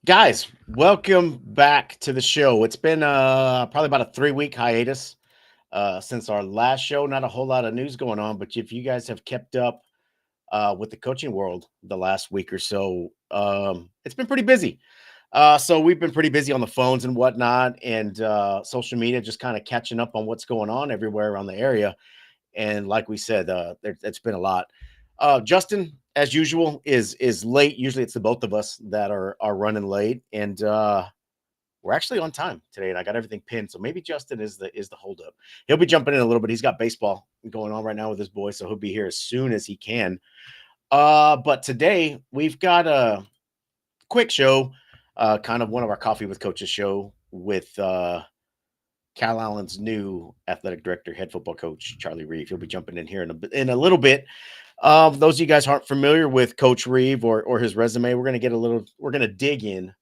Guys, welcome back to the show. It's been probably about a 3 week hiatus since our last show. Not a whole lot of news going on, but if you guys have kept up with the coaching world the last week or so, it's been pretty busy. So we've been pretty busy on the phones and whatnot, and social media, just kind of catching up on what's going on everywhere around the area. And like we said, it's been a lot. Justin, as usual, is late. Usually, it's the both of us that are running late, and we're actually on time today. And I got everything pinned, so maybe Justin is the holdup. He'll be jumping in a little bit. He's got baseball going on right now with his boys, so he'll be here as soon as he can. But today we've got a quick show, kind of one of our coffee with coaches show with Calallen's new athletic director, head football coach, Charlie Reeve. He'll be jumping in here in a little bit. Those of you guys aren't familiar with Coach Reeve or his resume, we're gonna dig in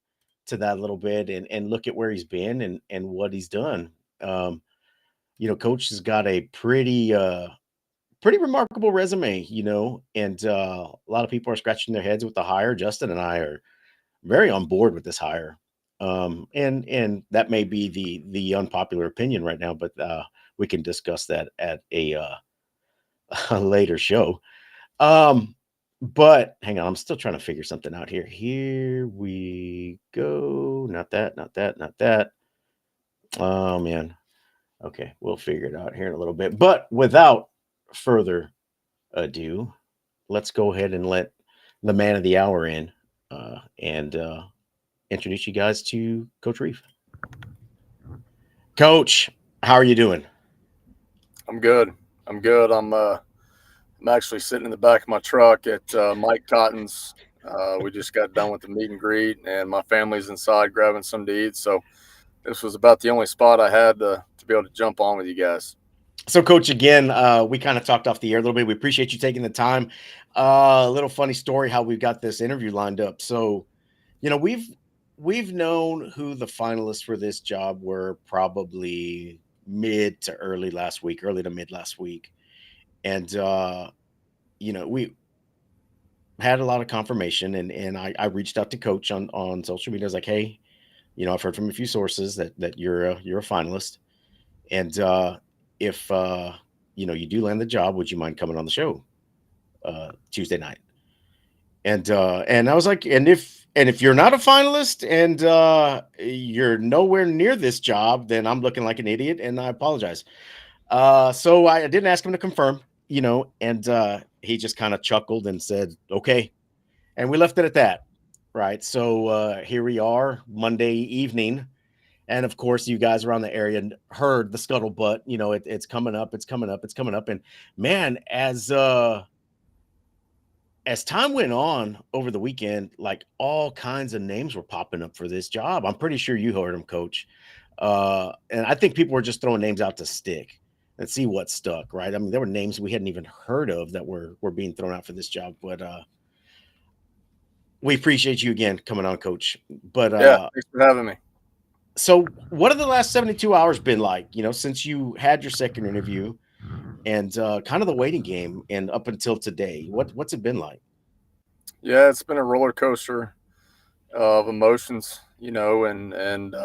to that a little bit and look at where he's been and what he's done. Coach has got a pretty remarkable resume, and a lot of people are scratching their heads with the hire. Justin and I are very on board with this hire. And that may be the unpopular opinion right now, but we can discuss that at a later show. But hang on, I'm still trying to figure something out here. Here we go. Not that, not that, not that. Oh man. Okay, we'll figure it out here in a little bit. But without further ado, let's go ahead and let the man of the hour in and introduce you guys to Coach Reeve. Coach, how are you doing? I'm good. I'm actually sitting in the back of my truck at Mike Cotton's. We just got done with the meet and greet, and my family's inside grabbing some to eat. So this was about the only spot I had to be able to jump on with you guys. So, Coach, again, we kind of talked off the air a little bit. We appreciate you taking the time. A little funny story how we got this interview lined up. So, we've known who the finalists for this job were probably early to mid last week, and we had a lot of confirmation, and I reached out to Coach on social media. I was like, hey, I've heard from a few sources that you're a finalist, and if you do land the job, would you mind coming on the show Tuesday night? And I was like, and if you're not a finalist and you're nowhere near this job, then I'm looking like an idiot, and I apologize. So I didn't ask him to confirm, and he just kind of chuckled and said, okay. And we left it at that. Right. So here we are Monday evening. And of course, you guys around the area heard the scuttlebutt. It's coming up, it's coming up, it's coming up. And man, as time went on over the weekend, like all kinds of names were popping up for this job. I'm pretty sure you heard them, Coach. And I think people were just throwing names out to stick and see what stuck, right? I mean, there were names we hadn't even heard of that were being thrown out for this job. But we appreciate you again coming on, Coach. But Yeah, thanks for having me. so what have the last 72 hours been like, since you had your second interview and kind of the waiting game and up until today? What's it been like? Yeah, it's been a roller coaster of emotions, and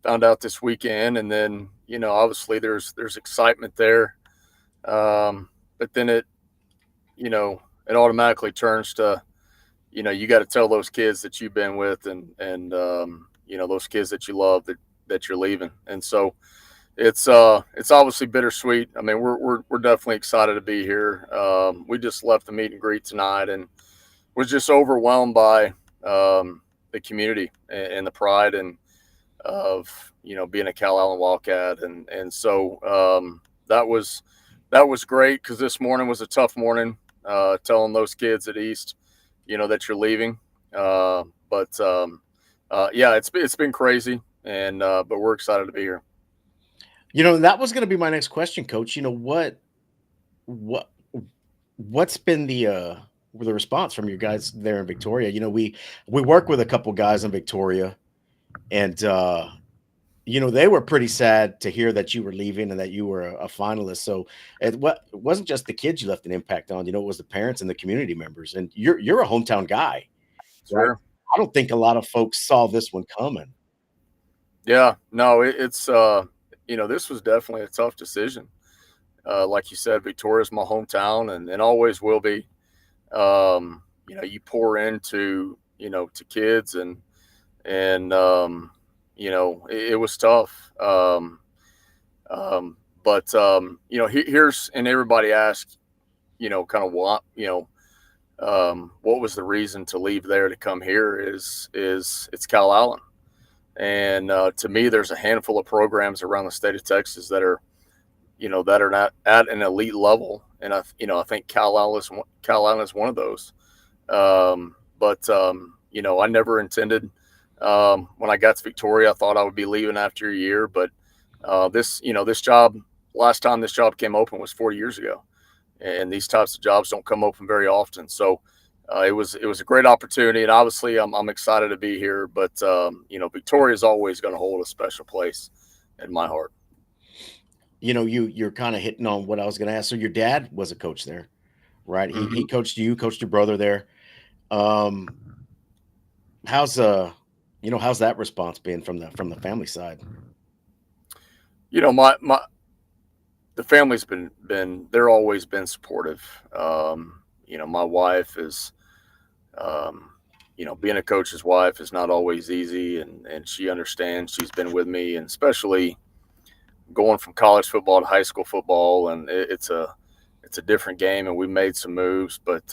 found out this weekend, and then obviously there's excitement there, but then you know it automatically turns to you got to tell those kids that you've been with and those kids that you love that you're leaving, and so it's obviously bittersweet. I mean, we're definitely excited to be here. We just left the meet and greet tonight and was just overwhelmed by the community and the pride and of being a Calallen Wildcat, and so that was great because this morning was a tough morning, telling those kids at East, that you're leaving. But yeah, it's been crazy, and but we're excited to be here. That was going to be my next question, Coach. What what's been the response from your guys there in Victoria? We work with a couple guys in Victoria, and they were pretty sad to hear that you were leaving and that you were a finalist. So it wasn't just the kids you left an impact on. It was the parents and the community members. And you're a hometown guy, right? Sure. I don't think a lot of folks saw this one coming. Yeah, no, it's this was definitely a tough decision. Like you said, Victoria's my hometown, and always will be. You pour into to kids, and it was tough. But here's, and everybody asks, kind of what was the reason to leave there to come here? Is it's Calallen. And to me, there's a handful of programs around the state of Texas that are not at an elite level, and I think Calallen is one of those. But I never intended, when I got to Victoria, I thought I would be leaving after a year. But this job, last time this job came open was 4 years ago, and these types of jobs don't come open very often. So it was a great opportunity, and obviously I'm excited to be here. But Victoria is always going to hold a special place in my heart. You're kind of hitting on what I was going to ask. So your dad was a coach there, right? He Mm-hmm. coached you, coached your brother there. Um, how's that response been from the family side? My the family's been they're always been supportive. My wife is, being a coach's wife is not always easy, and she understands. She's been with me, and especially going from college football to high school football, and it's a different game, and we made some moves, but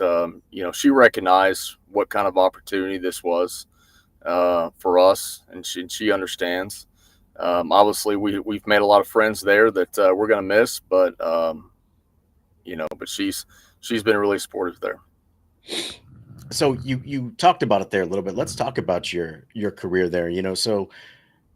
she recognized what kind of opportunity this was for us, and she understands. Obviously, we've made a lot of friends there that we're going to miss, but she's been really supportive there. So you talked about it there a little bit. Let's talk about your career there. So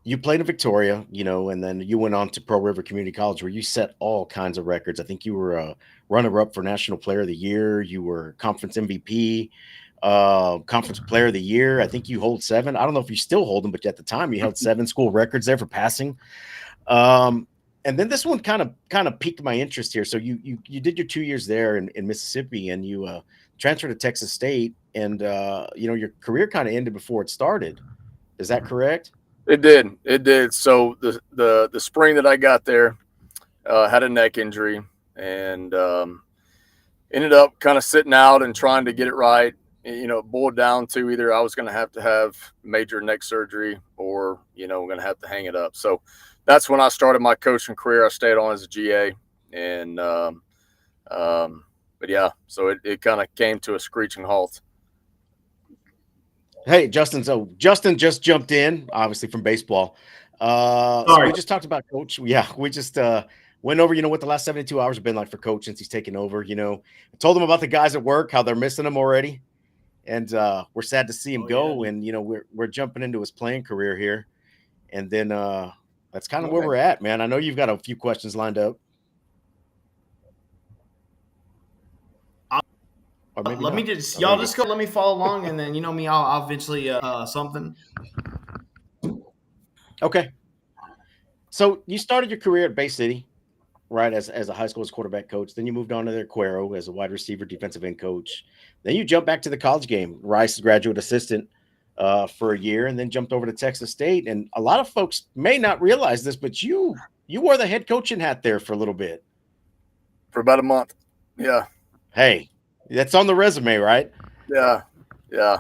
you played in Victoria, and then you went on to Pearl River Community College, where you set all kinds of records. I think you were a runner-up for National Player of the Year. You were Conference MVP, Conference Player of the Year. I think you hold 7. I don't know if you still hold them, but at the time you held 7 school records there for passing. And then this one kind of piqued my interest here. So you did your 2 years there in Mississippi, and you transferred to Texas State, and your career kind of ended before it started. Is that correct? It did. It did. So the spring that I got there, had a neck injury, and ended up kind of sitting out and trying to get it right. It boiled down to either I was going to have major neck surgery, or going to have to hang it up. So that's when I started my coaching career. I stayed on as a GA, and but yeah, so it kind of came to a screeching halt. Hey, Justin. So Justin just jumped in, obviously from baseball. So we Sorry. just talked about Coach. Yeah, we just went over, what the last 72 hours have been like for Coach since he's taken over. I told him about the guys at work, how they're missing him already, and we're sad to see him go. Yeah. And we're jumping into his playing career here, and then that's kind of All where right. we're at, man. I know you've got a few questions lined up, or maybe Let me not. just Oh, there y'all you go. just go. Let me follow along, and then me, I'll eventually something. Okay. So you started your career at Bay City, right, as a high school's quarterback coach. Then you moved on to their Cuero as a wide receiver, defensive end coach. Then you jumped back to the college game, Rice's graduate assistant for a year, and then jumped over to Texas State. And a lot of folks may not realize this, but you wore the head coaching hat there for a little bit. For about a month. Yeah. Hey, that's on the resume, right? Yeah. Yeah.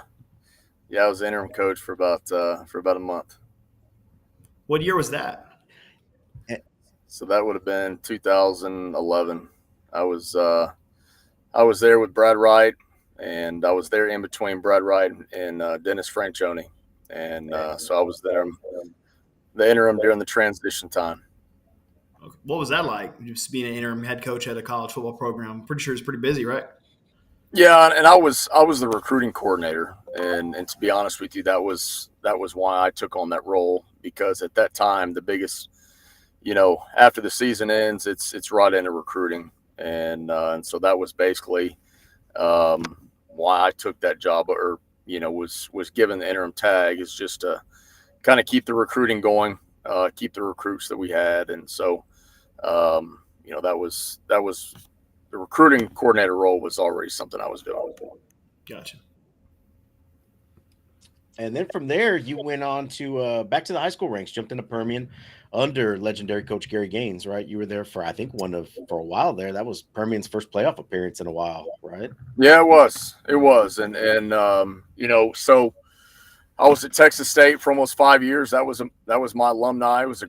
Yeah. I was the interim coach for about a month. What year was that? So that would have been 2011. I was there with Brad Wright, and I was there in between Brad Wright and Dennis Franchione, and so I was there, the interim during the transition time. Okay. What was that like? Just being an interim head coach at a college football program. I'm pretty sure it's pretty busy, right? Yeah, and I was the recruiting coordinator, and to be honest with you, that was why I took on that role, because at that time the biggest, after the season ends, it's right into recruiting, and so that was basically why I took that job, or was given the interim tag, is just to kind of keep the recruiting going, keep the recruits that we had, and so that was the recruiting coordinator role was already something I was doing. Gotcha. And then from there, you went on to back to the high school ranks, jumped into Permian under legendary Coach Gary Gaines, right? You were there for I think for a while there. That was Permian's first playoff appearance in a while, right? Yeah, it was, and so I was at Texas State for almost 5 years. That was my alumni. It was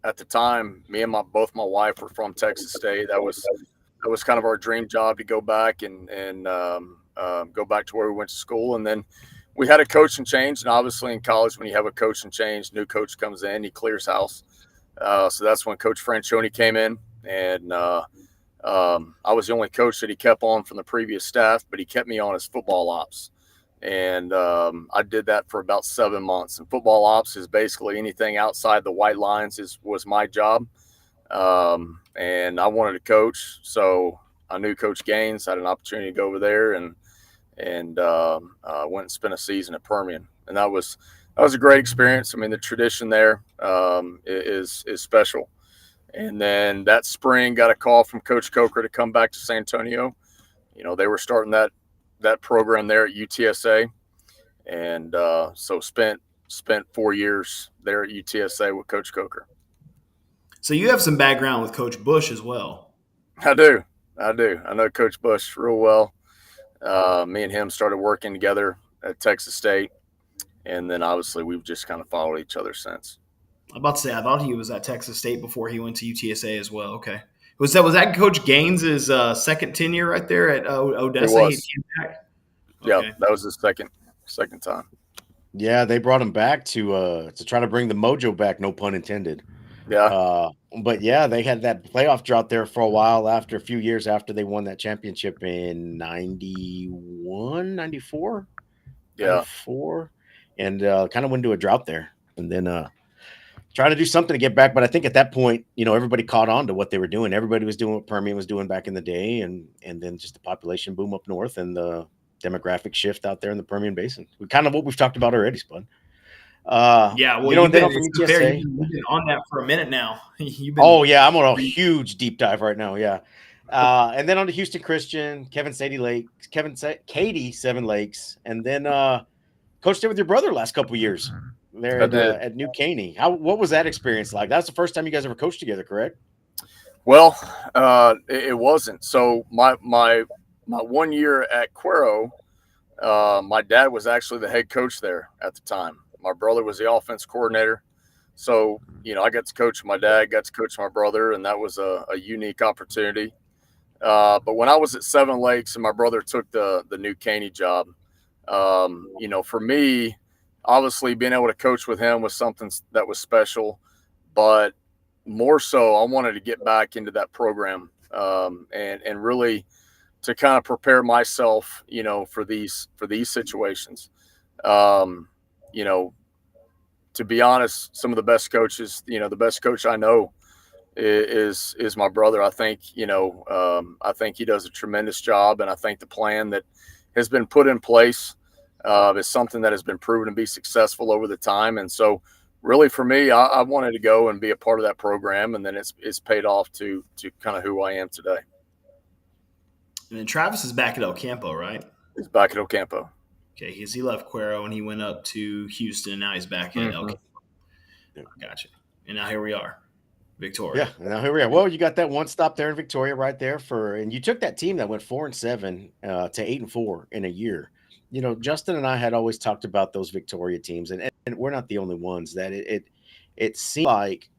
at the time, me and both my wife were from Texas State. That was kind of our dream job to go back and go back to where we went to school. And then we had a coaching change, and obviously in college, when you have a coaching change, new coach comes in, he clears house. So that's when Coach Franchione came in, and I was the only coach that he kept on from the previous staff, but he kept me on as football ops. And I did that for about 7 months. And football ops is basically anything outside the white lines was my job. And I wanted to coach, so I knew Coach Gaines, had an opportunity to go over there, and went and spent a season at Permian, and that was a great experience. I mean, the tradition there is special. And then that spring, got a call from Coach Coker to come back to San Antonio. They were starting that program there at UTSA, and so spent 4 years there at UTSA with Coach Coker. So you have some background with Coach Bush as well. I do. I know Coach Bush real well. Me and him started working together at Texas State, and then obviously we've just kind of followed each other since. I'm about to say, I thought he was at Texas State before he went to UTSA as well. Okay. Was that Coach Gaines' second tenure right there at Odessa? It was. He came back? Yeah, Okay. that was his second time. Yeah, they brought him back to try to bring the mojo back, no pun intended. Yeah. But yeah, they had that playoff drought there for a while after a few years after they won that championship in 91, 94. Yeah. 94, and kind of went into a drought there. And then trying to do something to get back. But I think at that point, everybody caught on to what they were doing. Everybody was doing what Permian was doing back in the day. And then just the population boom up north and the demographic shift out there in the Permian Basin. Kind of what we've talked about already, Spud. Yeah, well, you've been on that for a minute now. I'm on a huge deep dive right now. Yeah. And then on to Houston Christian, Katie Seven Lakes, and then coached there with your brother last couple of years there at New Caney. What was that experience like? That's the first time you guys ever coached together, correct? Well, it wasn't. So my 1 year at Cuero, my dad was actually the head coach there at the time. My brother was the offense coordinator. So, I got to coach my dad, got to coach my brother, and that was a unique opportunity. But when I was at Seven Lakes and my brother took the New Caney job, for me, obviously being able to coach with him was something that was special. But more so, I wanted to get back into that program and really to kind of prepare myself, for these situations. To be honest, some of the best coaches, the best coach I know is my brother. I think, I think he does a tremendous job, and I think the plan that has been put in place is something that has been proven to be successful over the time. And so really for me, I wanted to go and be a part of that program, and then it's paid off to kind of who I am today. And then Travis is back at El Campo, right? He's back at El Campo. Okay, he left Cuero and he went up to Houston, and now he's back at El Campo. Gotcha. And now here we are, Victoria. Yeah, now here we are. Well, you got that one stop there in Victoria right there and you took that team that went 4-7 to 8-4 in a year. Justin and I had always talked about those Victoria teams, and we're not the only ones that it seemed like,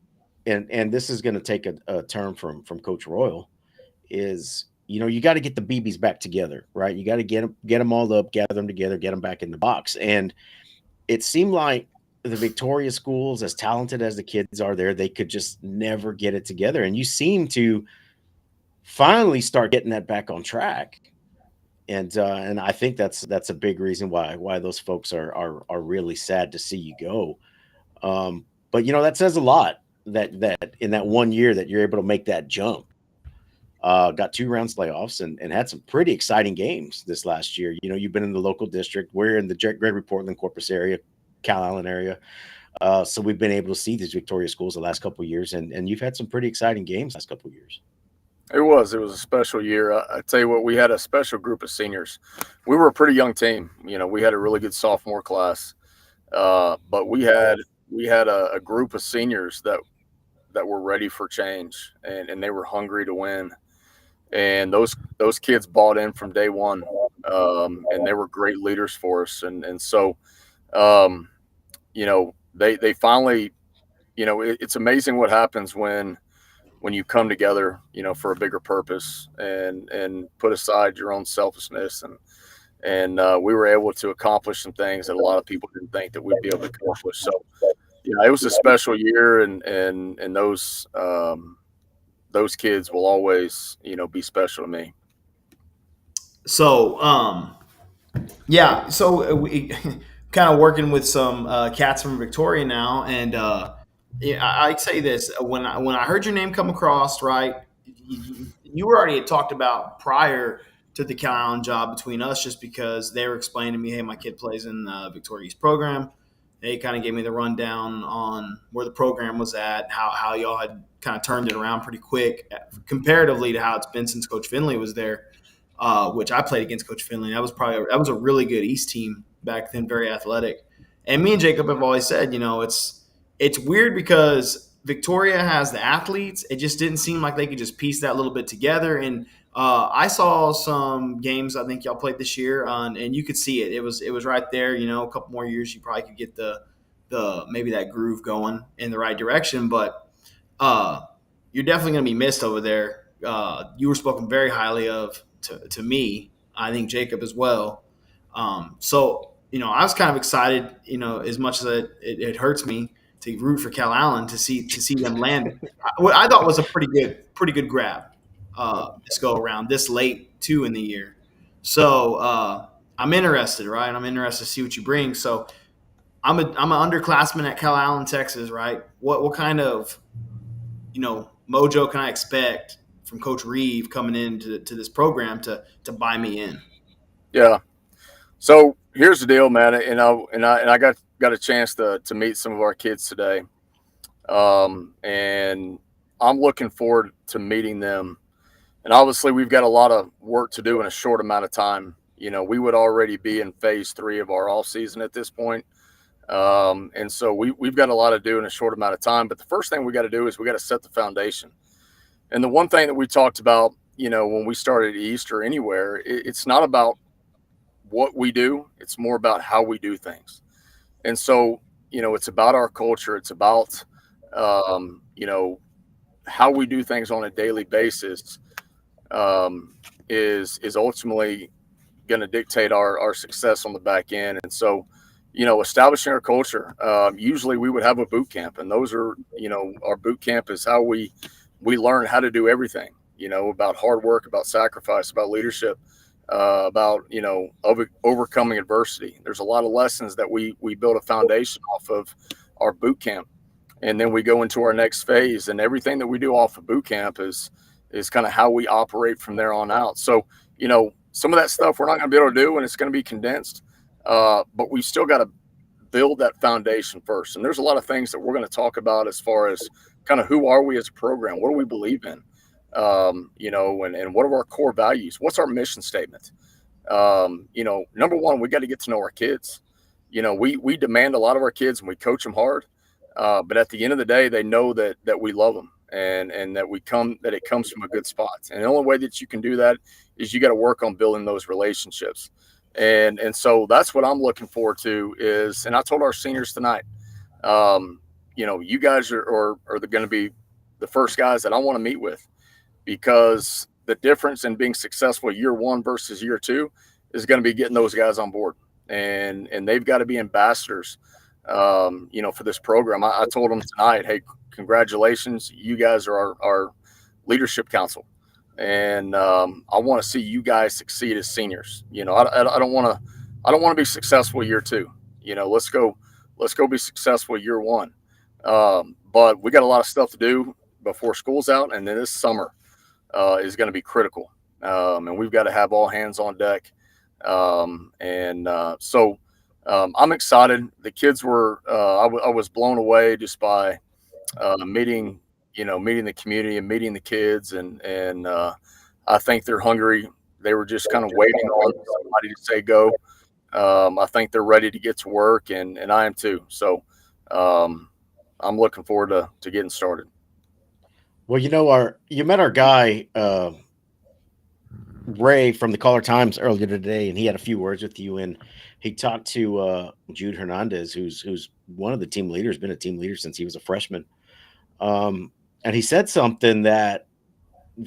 and this is going to take a term from Coach Royal, is you got to get the BBs back together, right? You got to get them all up, gather them together, get them back in the box. And it seemed like the Victoria schools, as talented as the kids are there, they could just never get it together. And you seem to finally start getting that back on track. And I think that's a big reason why those folks are really sad to see you go. But that says a lot that in that 1 year that you're able to make that jump. Got 2 rounds playoffs and had some pretty exciting games this last year. You've been in the local district. We're in the Gregory Portland Corpus area, Calallen area. So we've been able to see these Victoria schools the last couple of years, and you've had some pretty exciting games last couple of years. It was. It was a special year. I tell you what, we had a special group of seniors. We were a pretty young team. We had a really good sophomore class, but we had a group of seniors that were ready for change, and they were hungry to win. And those kids bought in from day one, and they were great leaders for us. And so, um, they finally, it's amazing what happens when you come together, for a bigger purpose and put aside your own selfishness, and we were able to accomplish some things that a lot of people didn't think that we'd be able to accomplish. So, it was a special year, and those kids will always, be special to me. So, yeah, so we kind of working with some cats from Victoria now, and yeah, I'd say this when I heard your name come across, right? You were already had talked about prior to the Calallen job between us, just because they were explaining to me, hey, my kid plays in the Victoria East program. They kind of gave me the rundown on where the program was at, how y'all had kind of turned it around pretty quick, comparatively to how it's been since Coach Finley was there, which I played against Coach Finley. That was a really good East team back then, very athletic. And me and Jacob have always said, it's weird because Victoria has the athletes. It just didn't seem like they could just piece that little bit together. And I saw some games I think y'all played this year, and you could see it. It was right there. A couple more years, you probably could get the maybe that groove going in the right direction. But uh, you're definitely going to be missed over there. You were spoken very highly of to me. I think Jacob as well. So I was kind of excited. As much as it hurts me to root for Calallen to see them land. What I thought was a pretty good grab this go around this late too in the year. So I'm interested, right? I'm interested to see what you bring. So I'm an underclassman at Calallen, Texas, right? What kind of mojo can I expect from Coach Reeve coming into to this program to buy me in? Yeah. So here's the deal, man. And I got a chance to meet some of our kids today, and I'm looking forward to meeting them. And obviously, we've got a lot of work to do in a short amount of time. We would already be in phase 3 of our off season at this point. And so we've got a lot to do in a short amount of time. But the first thing we got to do is we got to set the foundation. And the one thing that we talked about, when we started at East or anywhere, it's not about what we do, it's more about how we do things. And so, it's about our culture. It's about, how we do things on a daily basis, is ultimately going to dictate our success on the back end. And so, establishing our culture, usually we would have a boot camp, and those are, our boot camp is how we learn how to do everything, about hard work, about sacrifice, about leadership, about, overcoming adversity. There's a lot of lessons that we build a foundation off of our boot camp. And then we go into our next phase, and everything that we do off of boot camp is kind of how we operate from there on out. So, some of that stuff we're not going to be able to do, and it's going to be condensed, but we still got to build that foundation first. And there's a lot of things that we're going to talk about as far as kind of who are we as a program, what do we believe in, and what are our core values, what's our mission statement. Number one, we got to get to know our kids. We demand a lot of our kids, and we coach them hard. But at the end of the day, they know that we love them, and that it comes from a good spot. And the only way that you can do that is you got to work on building those relationships. And so that's what I'm looking forward to is, and I told our seniors tonight, you guys are going to be the first guys that I want to meet with, because the difference in being successful year 1 versus year 2 is going to be getting those guys on board, and they've got to be ambassadors, for this program. I told them tonight, hey, congratulations, you guys are our leadership council, and I want to see you guys succeed as seniors. I don't want to be successful year 2. Let's go be successful year 1. But we got a lot of stuff to do before school's out, and then this summer is going to be critical, and we've got to have all hands on deck. So I'm excited. The kids were, I was blown away just by meeting meeting the community and meeting the kids, and I think they're hungry. They were just kind of waiting on somebody to say go. I think they're ready to get to work, and I am too. So I'm looking forward to getting started. Well, you met our guy Ray from the Caller Times earlier today, and he had a few words with you, and he talked to Jude Hernandez, who's one of the team leaders, been a team leader since he was a freshman. And he said something that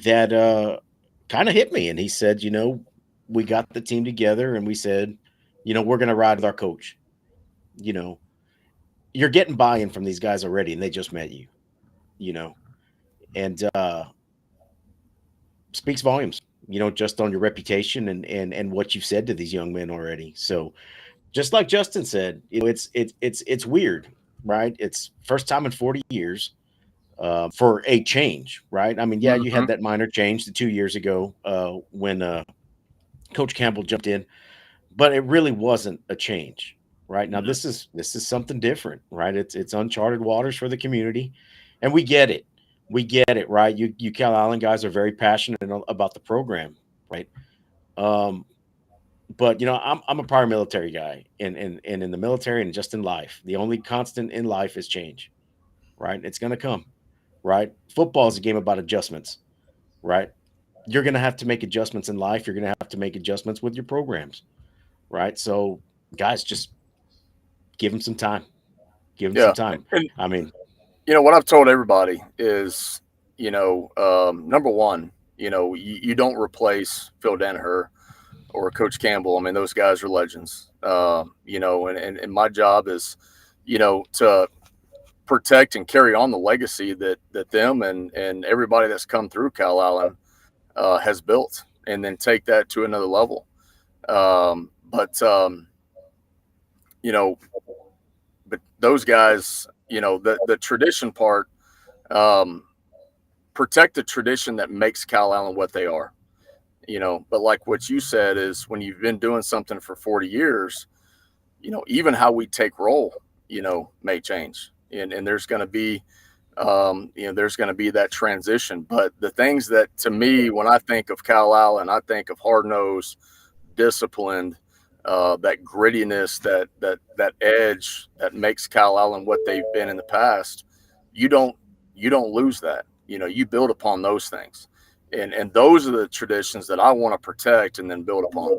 kind of hit me, and he said, we got the team together, and we said, we're going to ride with our coach. You know, you're getting buy-in from these guys already, and they just met you. And speaks volumes. Just on your reputation and what you've said to these young men already. So, just like Justin said, it's weird, right? It's first time in 40 years for a change, right? I mean, yeah, you Mm-hmm. had that minor change the 2 years ago when Coach Campbell jumped in, but it really wasn't a change, right? Now this is something different, right? It's uncharted waters for the community, and we get it. We get it, right? You Calallen guys are very passionate about the program, right? Um, but I'm a prior military guy, and in the military and just in life, the only constant in life is change, right? It's gonna come, right? Football is a game about adjustments, right? You're gonna have to make adjustments in life. You're gonna have to make adjustments with your programs, right? So, guys, just give them some time. Give them some Yeah, time. and I mean, what I've told everybody is, number one, you don't replace Phil Danaher or Coach Campbell. I mean, those guys are legends. And my job is, to protect and carry on the legacy that them and everybody that's come through Calallen has built, and then take that to another level. But you know, but those guys, the tradition part, um, protect the tradition that makes Calallen what they are. But like what you said is when you've been doing something for 40 years, even how we take roll, may change, and there's going to be that transition. But the things that, to me, when I think of Cal Allen, I think of hard nosed, disciplined, that grittiness, that edge that makes Cal Allen what they've been in the past. You don't lose that. You build upon those things, and those are the traditions that I want to protect and then build upon.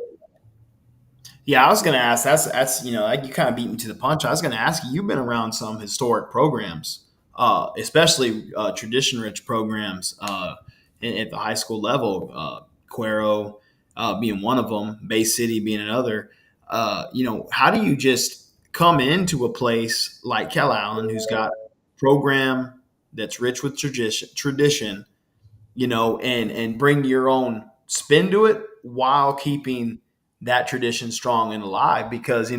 Yeah, I was going to ask. That's like you kind of beat me to the punch. I was going to ask you. You've been around some historic programs, especially tradition-rich programs at the high school level. Cuero being one of them, Bay City being another. How do you just come into a place like Calallen, who's got a program that's rich with tradition, and bring your own spin to it while keeping that tradition strong and alive? Because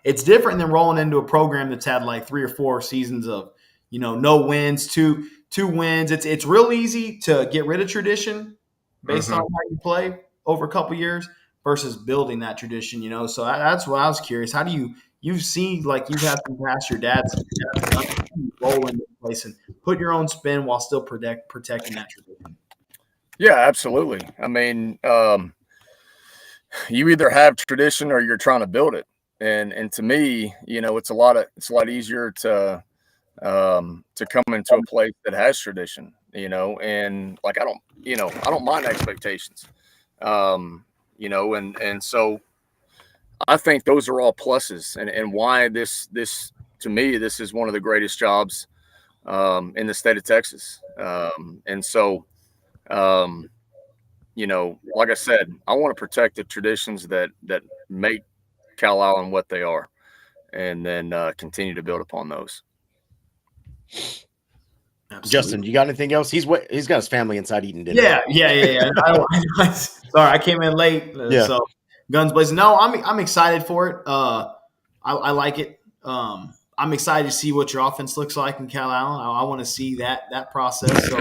it's different than rolling into a program that's had like 3 or 4 seasons of no wins, two wins. It's real easy to get rid of tradition based on Mm-hmm. how you play over a couple years versus building that tradition. So that's what I was curious. How do you've seen, like, you've had to pass your dad's done, roll into place and put your own spin while still protecting that tradition? Yeah, absolutely. I mean, you either have tradition or you're trying to build it. And to me, it's a lot easier to come into a place that has tradition, and like I don't mind expectations. And so I think those are all pluses, and why this to me, this is one of the greatest jobs in the state of Texas. And so um like I said, I want to protect the traditions that make Cal Allen what they are, and then continue to build upon those. Justin, Absolutely. you got anything else? He's got his family inside eating dinner. Yeah. Sorry, I came in late, Yeah. so guns blazing. No, I'm excited for it. I like it. I'm excited to see what your offense looks like in Cal Allen. I want to see that process. So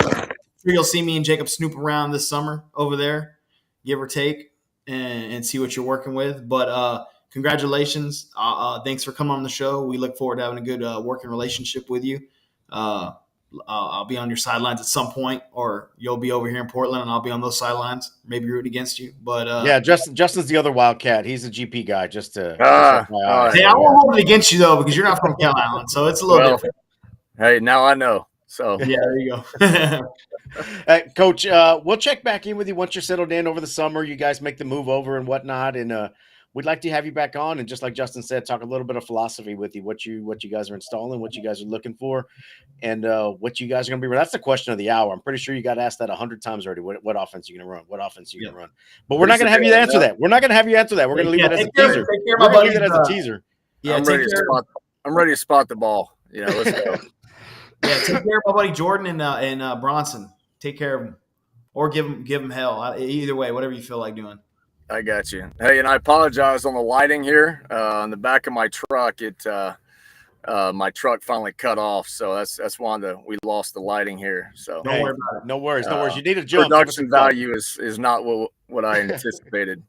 you'll see me and Jacob snoop around this summer over there, give or take, and see what you're working with. But congratulations. Thanks for coming on the show. We look forward to having a good working relationship with you. Uh, I'll be on your sidelines at some point, or you'll be over here in Portland, and I'll be on those sidelines, maybe rooting against you. But yeah, Justin's the other Wildcat. He's a GP guy. Just FYI. all right. Hey, I won't hold it against you though, because you're not from Calallen, so it's a little different. Hey, now I know. So yeah, there you go. Coach, we'll check back in with you once you're settled in over the summer. You guys make the move over and whatnot, and we'd like to have you back on. And just like Justin said, talk a little bit of philosophy with you, what you guys are installing, what you guys are looking for, and what you guys are going to be. That's the question of the hour. I'm pretty sure you got asked that 100 times already. What offense are you going to run? What offense are you going to run? But we're not going to have you answer that. We're not going to have you answer that. We're going to leave it as a teaser. We're going to leave it as a teaser. Yeah, I'm ready to spot the ball. Let's go. Yeah, take care of my buddy Jordan and Bronson. Take care of him, or give him hell. Either way, whatever you feel like doing. I got you. Hey, and I apologize on the lighting here. On the back of my truck, my truck finally cut off, so that's why we lost the lighting here. So don't worry about it. No worries. You need to jump. Production value is not what I anticipated.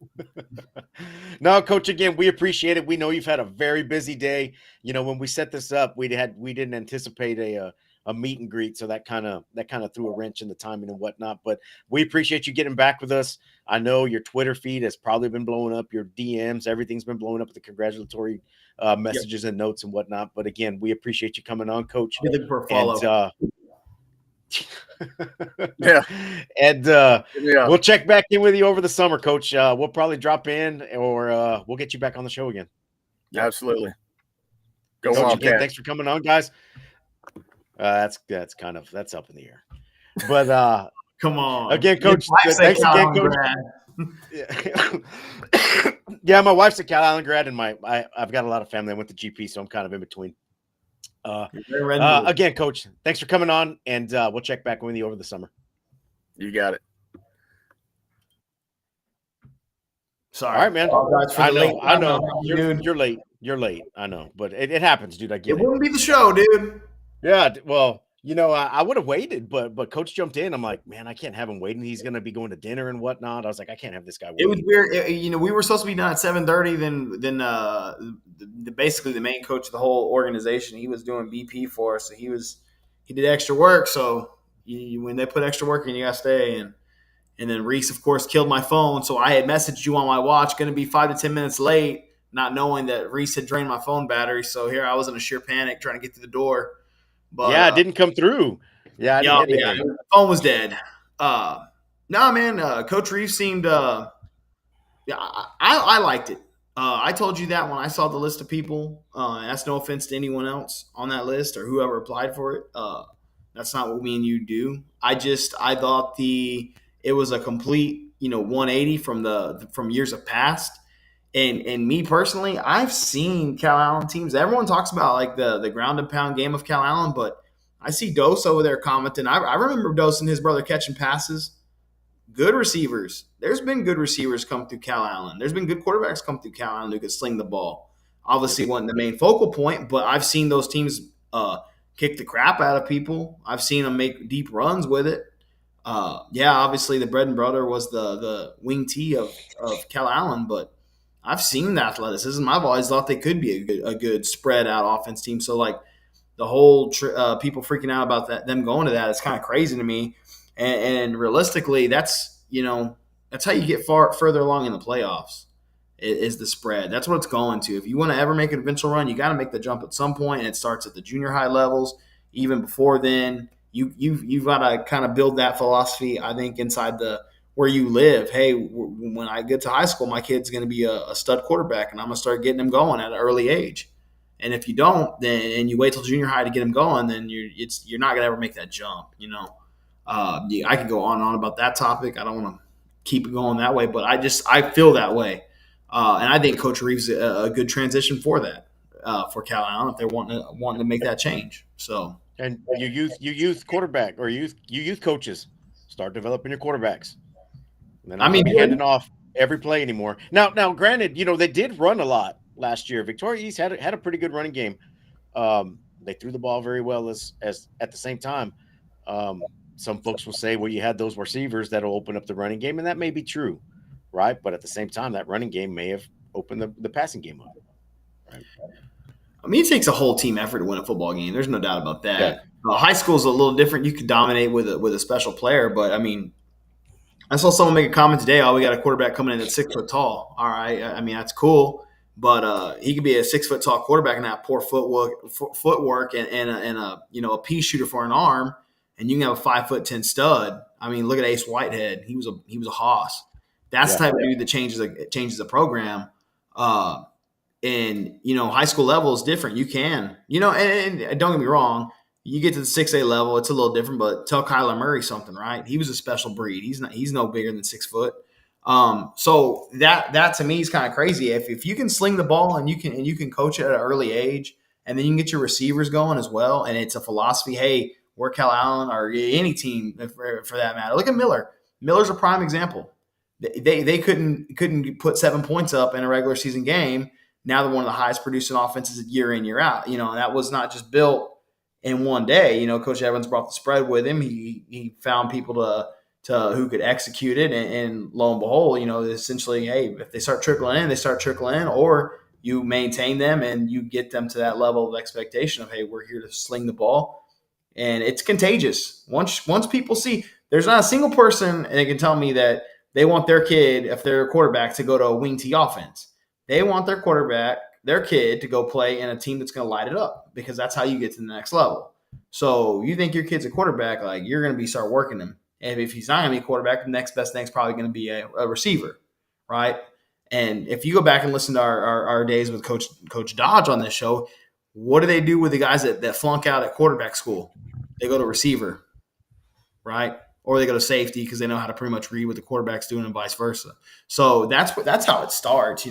No, Coach. Again, we appreciate it. We know you've had a very busy day. When we set this up, we didn't anticipate a meet and greet, so that kind of threw a wrench in the timing and whatnot. But we appreciate you getting back with us. I know your Twitter feed has probably been blowing up, your DMs, everything's been blowing up with the congratulatory messages and notes and whatnot. But again, we appreciate you coming on, Coach. For a follow. Yeah, and we'll check back in with you over the summer, Coach. We'll probably drop in, or we'll get you back on the show again. Absolutely. Go Coach, again, thanks for coming on, guys. That's up in the air, but come on again, Coach. Thanks again, Coach. Yeah, my wife's a Calallen grad, and I've got a lot of family. I went to GP, so I'm kind of in between. Again, Coach, thanks for coming on, and we'll check back with you over the summer. You got it. Sorry. All right, man. I know. You're late. You're late. I know, but it happens, dude. I get it. It wouldn't be the show, dude. Yeah, well, I would have waited, but Coach jumped in. I'm like, man, I can't have him waiting. He's going to be going to dinner and whatnot. I was like, I can't have this guy waiting. It was weird. We were supposed to be done at 7:30. Then basically the main coach of the whole organization, he was doing BP for us, so he did extra work. So when they put extra work in, you got to stay. And then Reese, of course, killed my phone. So I had messaged you on my watch, going to be 5 to 10 minutes late, not knowing that Reese had drained my phone battery. So here I was in a sheer panic trying to get to the door. But, yeah, it didn't come through. Yeah, the phone was dead. No, man, Coach Reeve seemed I liked it. I told you that when I saw the list of people. And that's no offense to anyone else on that list or whoever applied for it. That's not what me and you do. I thought it was a complete 180 from years of past. And me personally, I've seen Calallen teams. Everyone talks about like the ground and pound game of Calallen, but I see Dose over there commenting. I remember Dose and his brother catching passes. Good receivers. There's been good receivers come through Calallen. There's been good quarterbacks come through Calallen who could sling the ball. Obviously, wasn't the main focal point, but I've seen those teams kick the crap out of people. I've seen them make deep runs with it. Obviously the bread and butter was the wing tee of Calallen, but I've seen the athleticism. I've always thought they could be a good spread out offense team. So like the whole people freaking out about them going to that, it's kind of crazy to me. And realistically, that's how you get further along in the playoffs is the spread. That's what it's going to. If you want to ever make an eventual run, you got to make the jump at some point, and it starts at the junior high levels. Even before then, you've got to kind of build that philosophy. I think inside where you live. Hey, when I get to high school, my kid's going to be a stud quarterback, and I'm going to start getting him going at an early age. And if you don't, and you wait till junior high to get him going, then you're not going to ever make that jump. I could go on and on about that topic. I don't want to keep it going that way, but I feel that way, and I think Coach Reeves a good transition for that for Calallen if they're wanting to make that change. So, and you youth quarterback or you youth coaches start developing your quarterbacks. And then be handing off every play anymore. Now, granted, they did run a lot last year. Victoria East had a pretty good running game. They threw the ball very well as at the same time. Some folks will say, well, you had those receivers that'll open up the running game, and that may be true, right? But at the same time, that running game may have opened the passing game up. Right? I mean, it takes a whole team effort to win a football game. There's no doubt about that. High school is a little different. You can dominate with a special player, but I mean, I saw someone make a comment today. Oh, we got a quarterback coming in that's 6 foot tall. All right, I mean that's cool, but he could be a 6 foot tall quarterback and have poor footwork and a a pea shooter for an arm, and you can have a 5'10" stud. I mean, look at Ace Whitehead. He was a hoss. That's the type of dude that changes the program. And high school level is different. You can, and don't get me wrong. You get to the 6A level, it's a little different. But tell Kyler Murray something, right? He was a special breed. He's no bigger than 6 foot. So that to me is kind of crazy. If you can sling the ball and you can coach it at an early age, and then you can get your receivers going as well, and it's a philosophy. Hey, we're Calallen or any team for that matter. Look at Miller. Miller's a prime example. They couldn't put 7 points up in a regular season game. Now they're one of the highest producing offenses year in, year out. And that was not just built in one day. Coach Evans brought the spread with him. He found people to who could execute it, and lo and behold, essentially, hey, if they start trickling in, they start trickling in, or you maintain them and you get them to that level of expectation of, hey, we're here to sling the ball, and it's contagious. Once people see, there's not a single person that can tell me that they want their kid, if they're a quarterback, to go to a wing T offense. They want their kid, to go play in a team that's going to light it up, because that's how you get to the next level. So you think your kid's a quarterback, like you're going to start working him. And if he's not going to be a quarterback, the next best thing is probably going to be a receiver, right? And if you go back and listen to our days with Coach Dodge on this show, what do they do with the guys that flunk out at quarterback school? They go to receiver, right? Or they go to safety because they know how to pretty much read what the quarterback's doing and vice versa. So that's how it starts.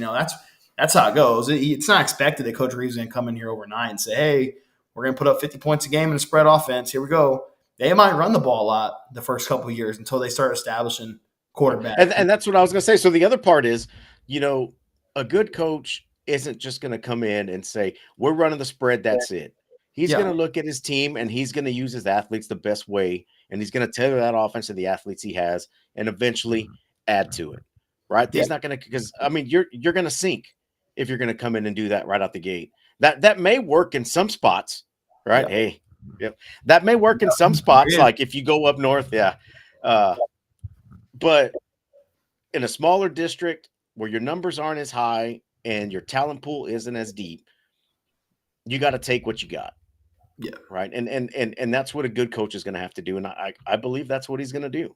That's how it goes. It's not expected that Coach Reeves is going to come in here overnight and say, hey, we're going to put up 50 points a game in a spread offense. Here we go. They might run the ball a lot the first couple of years until they start establishing quarterback. And that's what I was going to say. So the other part is, a good coach isn't just going to come in and say, we're running the spread. That's it. He's going to look at his team and he's going to use his athletes the best way. And he's going to tailor that offense to the athletes he has and eventually add to it. Right. He's not going to, because you're going to sink if you're going to come in and do that right out the gate. That may work in some spots. Right. Yep. Hey, yep. That may work in some spots. Like if you go up north. Yeah. But in a smaller district where your numbers aren't as high and your talent pool isn't as deep, you got to take what you got. Yeah. Right. And that's what a good coach is going to have to do. And I believe that's what he's going to do.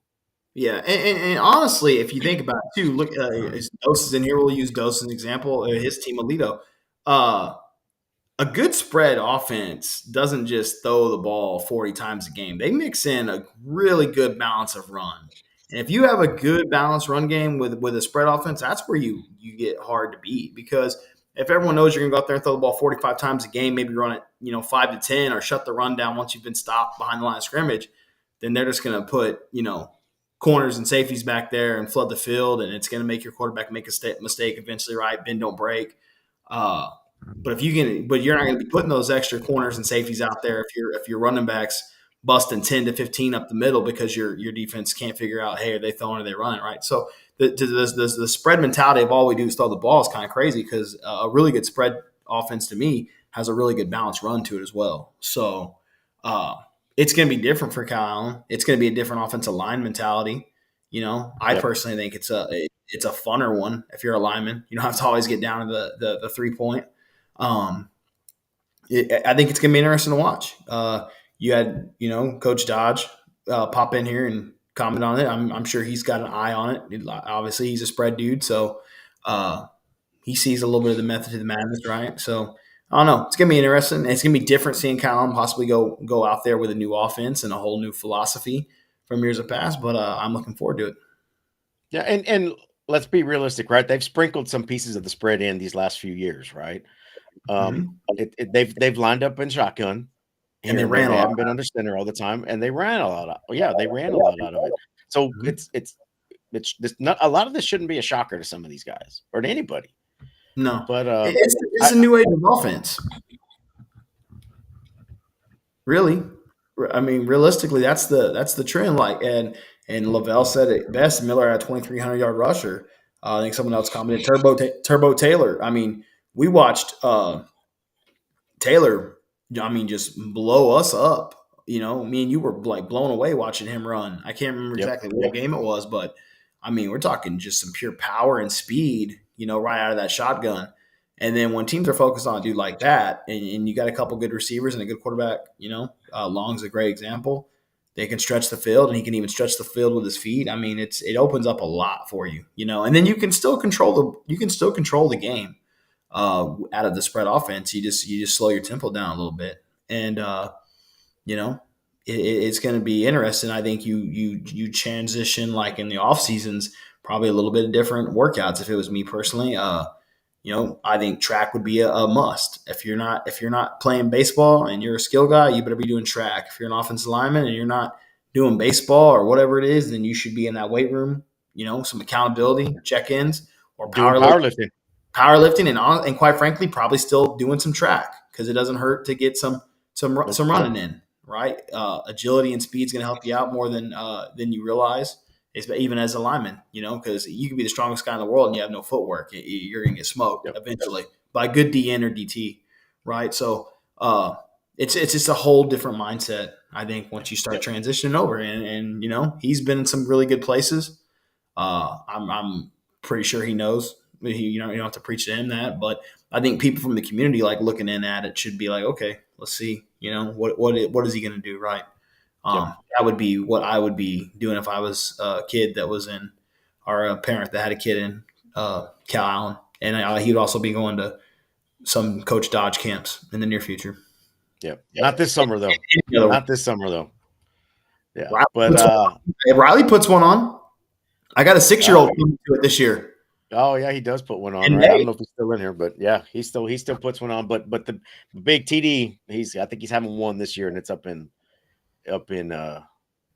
Yeah. And honestly, if you think about it too, look, Dose is in here. We'll use Dose as an example. His team, Alito. A good spread offense doesn't just throw the ball 40 times a game. They mix in a really good balance of run. And if you have a good balanced run game with a spread offense, that's where you get hard to beat. Because if everyone knows you're going to go out there and throw the ball 45 times a game, maybe run it 5 to 10 or shut the run down once you've been stopped behind the line of scrimmage, then they're just going to put corners and safeties back there and flood the field, and it's going to make your quarterback make a mistake eventually, right? Bend, don't break. But you're not going to be putting those extra corners and safeties out there if your running backs busting 10 to 15 up the middle because your defense can't figure out, hey, are they throwing or are they running, right? So the spread mentality of all we do is throw the ball is kind of crazy, because a really good spread offense to me has a really good balanced run to it as well. So it's going to be different for Calallen. It's going to be a different offensive line mentality. I personally think it's a funner one if you're a lineman. You don't have to always get down to the 3-point. I think it's going to be interesting to watch. You had, Coach Dodge pop in here and comment on it. I'm sure he's got an eye on it. Obviously, he's a spread dude, so he sees a little bit of the method to the madness, right? So I don't know. It's going to be interesting. It's going to be different seeing Calallen possibly go out there with a new offense and a whole new philosophy from years past, but I'm looking forward to it. Yeah, and let's be realistic, right? They've sprinkled some pieces of the spread in these last few years, right? They've lined up in shotgun, and they ran. They haven't been under center all the time, and they ran a lot. They ran a lot out of it. So it's not a lot of this shouldn't be a shocker to some of these guys or to anybody. No, but it's a new age of offense. Really, I mean, realistically, that's the trend. Like, and Lavelle said it best. Miller had a 2,300-yard rusher. I think someone else commented Turbo Taylor. I mean, we watched Taylor. I mean, just blow us up. me and you were like blown away watching him run. I can't remember exactly what game it was, but I mean, we're talking just some pure power and speed, right out of that shotgun. And then when teams are focused on a dude like that, and you got a couple good receivers and a good quarterback, Long's a great example. They can stretch the field, and he can even stretch the field with his feet. I mean, it opens up a lot for you, and then you can still control the game out of the spread offense. You just slow your tempo down a little bit, and it's going to be interesting. I think you transition like in the off seasons, probably a little bit of different workouts. If it was me personally, I think track would be a must. If you're not playing baseball and you're a skill guy, you better be doing track. If you're an offensive lineman and you're not doing baseball or whatever it is, then you should be in that weight room. Some accountability check-ins or powerlifting, and quite frankly, probably still doing some track because it doesn't hurt to get some running in. Right, agility and speed is going to help you out more than you realize. Even as a lineman, because you can be the strongest guy in the world and you have no footwork, you're going to get smoked eventually by good DN or DT, right? So it's just a whole different mindset, I think, once you start transitioning over. And he's been in some really good places. I'm pretty sure he knows. You don't have to preach to him that, but I think people from the community like looking in at it should be like, okay, let's see, what is he going to do, right? That would be what I would be doing if I was a kid that was in, or a parent that had a kid in Calallen, and he would also be going to some Coach Dodge camps in the near future. Yep. Not this summer though. Not this summer though. Yeah, Riley puts one on. I got a 6-year-old coming to it this year. Oh yeah, he does put one on. Right? I don't know if he's still in here, but yeah, he still puts one on. But the big TD, I think he's having one this year, and it's up in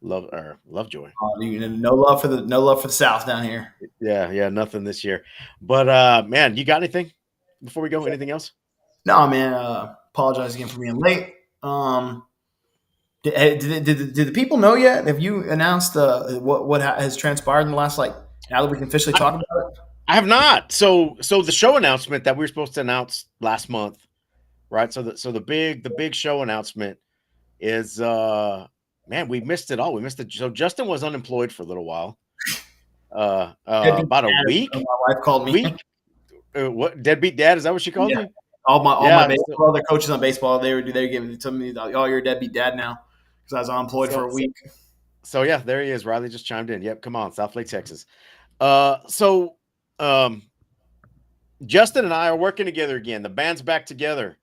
Lovejoy. No love for the South down here. Yeah, nothing this year. But man, you got anything before we go? Anything else? No, man. Apologize again for being late. Did the people know yet? Have you announced what has transpired in the last now that we can officially talk about it? I have not. So the show announcement that we were supposed to announce last month, right? So the big show announcement is man, we missed it all. We missed it. So Justin was unemployed for a little while. About a week. My wife called me. What, deadbeat dad? Is that what she called you? All my baseball, other coaches on baseball, they give it to me. Oh, you're a deadbeat dad now because I was unemployed for a week. So yeah, there he is. Riley just chimed in. Yep, come on, Southlake, Texas. Justin and I are working together again. The band's back together.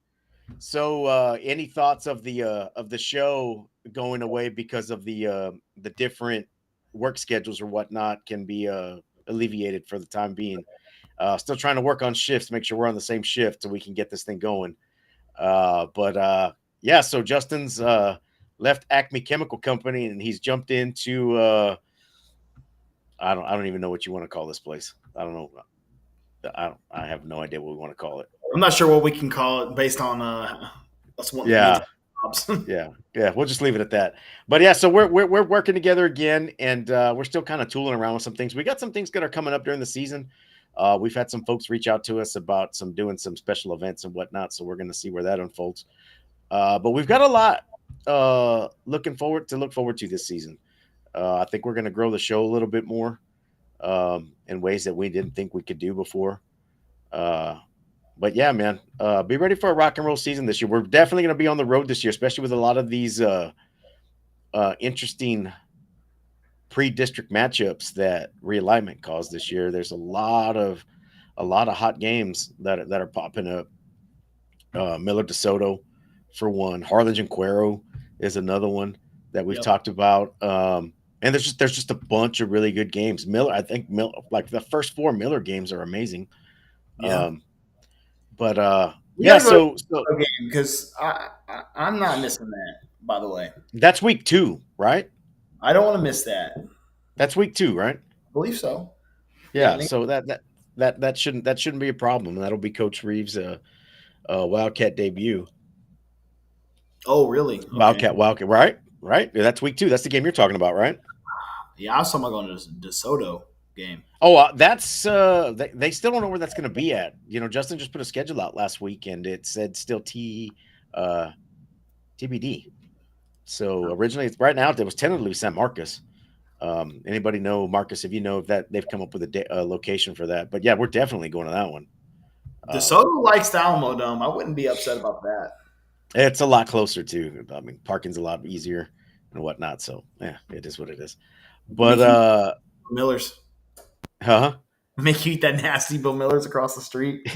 So any thoughts of the show going away because of the different work schedules or whatnot can be alleviated for the time being. Still trying to work on shifts, make sure we're on the same shift so we can get this thing going. Yeah, so Justin's left Acme Chemical Company and he's jumped into I don't even know what you want to call this place. I don't know. I have no idea what we want to call it. I'm not sure what we can call it based on us wanting to jobs. yeah. We'll just leave it at that. But yeah, so we're working together again, and we're still kind of tooling around with some things. We got some things that are coming up during the season. We've had some folks reach out to us about doing some special events and whatnot. So we're going to see where that unfolds. But we've got a lot look forward to this season. I think we're going to grow the show a little bit more in ways that we didn't think we could do before. But yeah, man, be ready for a rock and roll season this year. We're definitely going to be on the road this year, especially with a lot of these interesting pre-district matchups that realignment caused this year. There's a lot of hot games that are popping up. Miller DeSoto for one, Harlingen Cuero is another one that we've talked about. And there's just a bunch of really good games. I think like the first 4 Miller games are amazing. Yeah. So because I'm not missing that, by the way. That's week 2, right? I don't want to miss that. That's week 2, right? I believe so. Yeah, so that shouldn't be a problem. That'll be Coach Reeves' Wildcat debut. Oh, really? Okay. Wildcat, right? Yeah, that's week 2. That's the game you're talking about, right? Yeah, I was talking about going to the DeSoto game. Oh, that's they still don't know where that's going to be at. Justin just put a schedule out last week, and it said still TBD. So originally, right now, it was tentatively San Marcos. Anybody know, Marcus, if you know if that they've come up with a location for that? But yeah, we're definitely going to that one. DeSoto likes the Alamo Dome. I wouldn't be upset about that. It's a lot closer too. I mean, parking's a lot easier and whatnot. So yeah, it is what it is. But Miller's. huh? Make you eat that nasty Bill Miller's across the street.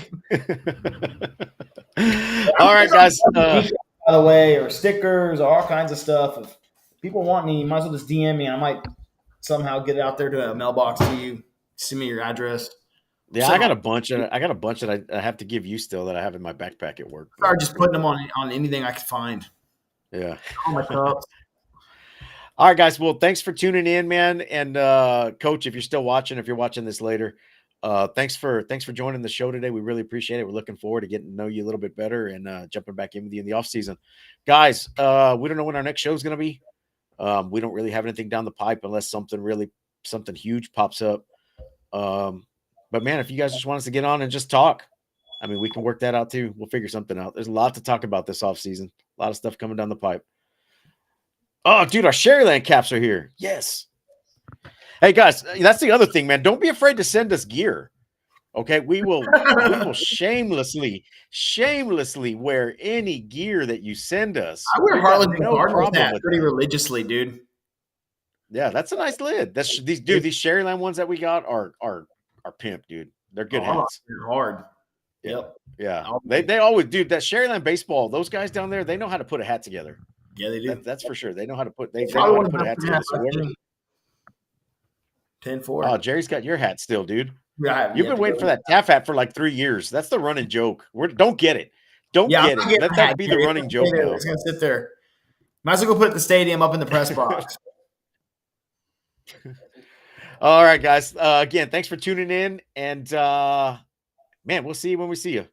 All right, guys. By the way, or stickers, or all kinds of stuff. If people want me, you might as well just DM me. I might somehow get it out there to a mailbox to you. Send me your address. Yeah, I got a bunch that I have to give you still that I have in my backpack at work. Start just putting them on anything I can find. Yeah. All my cups. All right, guys. Well, thanks for tuning in, man. And Coach, if you're still watching, if you're watching this later, thanks for joining the show today. We really appreciate it. We're looking forward to getting to know you a little bit better and jumping back in with you in the off season. Guys, we don't know when our next show is going to be. We don't really have anything down the pipe unless something huge pops up. But man, if you guys just want us to get on and just talk, I mean, we can work that out too. We'll figure something out. There's a lot to talk about this off season. A lot of stuff coming down the pipe. Oh, dude, our Sherryland caps are here. Yes. Hey guys, that's the other thing, man. Don't be afraid to send us gear. Okay, we will shamelessly wear any gear that you send us. I wear Harlan no problem hat with pretty that. religiously, dude. Yeah, that's a nice lid. These Sherryland ones that we got are pimp, dude. They're good hats. They're hard. Yep. Yeah. They always, dude, that Sherryland baseball, those guys down there, they know how to put a hat together. Yeah, they do. That's for sure. They know how to put they know how to put a hat together. So 10-4. Oh, Jerry's got your hat still, dude. Yeah, You've been waiting for that Taff hat for like 3 years. That's the running joke. Don't get it. Don't get it. Let that be the running joke now. It's gonna sit there. Might as well go put it at the stadium up in the press box. All right, guys. Again, thanks for tuning in. And man, we'll see you when we see you.